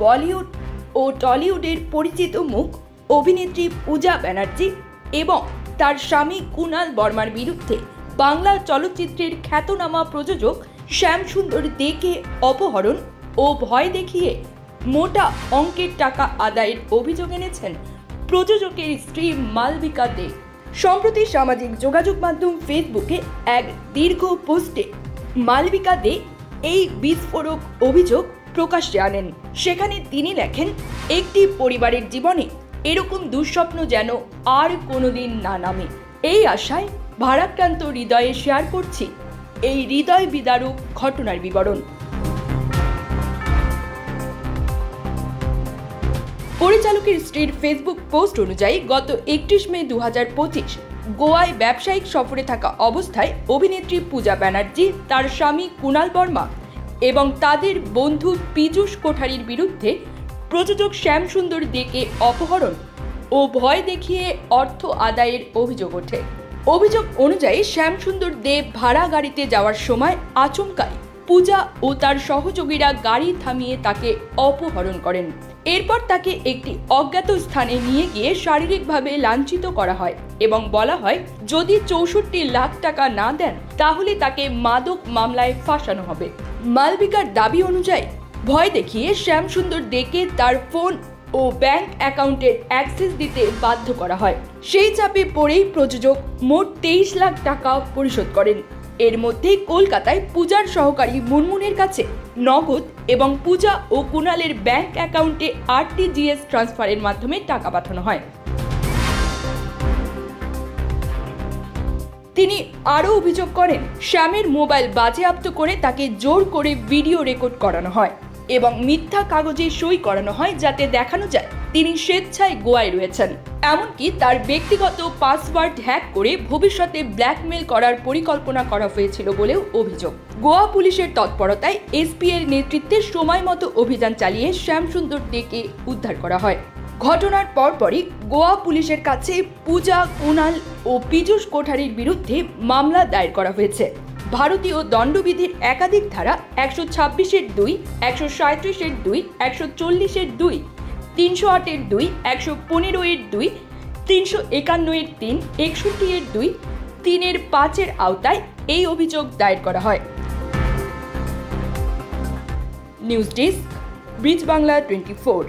বলিউড ও টলিউডের পরিচিত মুখ অভিনেত্রী পূজা ব্যানার্জি এবং তার স্বামী কুণাল বর্মার বিরুদ্ধে বাংলা চলচ্চিত্রের খ্যাতনামা প্রযোজক শ্যামসুন্দর দেকে অপহরণ ও ভয় দেখিয়ে মোটা অঙ্কের টাকা আদায়ের অভিযোগ এনেছেন প্রযোজকের স্ত্রী মালবিকা দে। সম্প্রতি সামাজিক যোগাযোগ মাধ্যম ফেসবুকে এক দীর্ঘ পোস্টে মালবিকা দে এই বিস্ফোরক অভিযোগ প্রকাশ্যে আনেন। সেখানে তিনি লেখেন, একটি পরিবারের জীবনে এরকম দুঃস্বপ্ন যেন আর কোনোদিন না নামে। এই আশায় ভারাক্রান্ত হৃদয়ে শেয়ার করছি এই হৃদয় বিদারক ঘটনার বিবরণ। পরিচালকের স্ত্রীর ফেসবুক পোস্ট অনুযায়ী গত 31 মে 2025 গোয়ায় ব্যবসায়িক সফরে থাকা অবস্থায় অভিনেত্রী পূজা ব্যানার্জি, তার স্বামী কুণাল বর্মা এবং তাদের বন্ধু পীযূষ কোঠারির বিরুদ্ধে প্রযোজক শ্যামসুন্দর দেকে অপহরণ ও ভয় দেখিয়ে অর্থ আদায়ের অভিযোগ ওঠে। অভিযোগ অনুযায়ী শ্যামসুন্দর দে ভাড়া গাড়িতে যাওয়ার সময় আচমকাই পূজা ও তার সহযোগীরা গাড়ি থামিয়ে তাকে অপহরণ করেন। এরপর তাকে একটি অজ্ঞাত স্থানে নিয়ে গিয়ে শারীরিকভাবে লাঞ্ছিত করা হয় এবং বলা হয় যদি 64 লাখ টাকা না দেন তাহলে তাকে মাদক মামলায় ফাঁসানো হবে। মালবিকার দাবি অনুযায়ী ভয় দেখিয়ে শ্যামসুন্দর দেকে তার ফোন ও ব্যাংক অ্যাকাউন্টের অ্যাক্সেস দিতে বাধ্য করা হয়। সেই চাপে পড়েই প্রযোজক মোট 23 লাখ টাকা পরিশোধ করেন। এর মধ্যে কলকাতায় পূজার সহকারী মুনমুনের কাছে নগদ এবং পূজা ও কুণালের ব্যাংক অ্যাকাউন্টে RTGS ট্রান্সফারের মাধ্যমে টাকা পাঠানো হয়। তিনি আরও অভিযোগ করেন, শ্যামের মোবাইল বাজেয়াপ্ত করে তাকে জোর করে ভিডিও রেকর্ড করানো হয় এবং মিথ্যা কাগজে সই করানো হয় যাতে দেখানো যায় তিনি স্বেচ্ছায় গোয়ায় রয়েছেন। এমনকি তার ব্যক্তিগত পাসওয়ার্ড হ্যাক করে ভবিষ্যতে ব্ল্যাকমেল করার পরিকল্পনা করা হয়েছিল বলেও অভিযোগ। গোয়া পুলিশের তৎপরতায় SP এর নেতৃত্বে সময় মতো অভিযান চালিয়ে শ্যামসুন্দর দেকে উদ্ধার করা হয়। ঘটনার পরপরই গোয়া পুলিশের কাছে পূজা, কুণাল ও পীযূষ কোঠারির বিরুদ্ধে মামলা দায়ের করা হয়েছে। ভারতীয় দণ্ডবিধির একাধিক ধারা 126(2), 137(2), 140(2), 308(2), 115(2), 351(3), 61(2), 3(5) আওতায় এই অভিযোগ দায়ের করা হয়। News desk, bridge Bangla 24।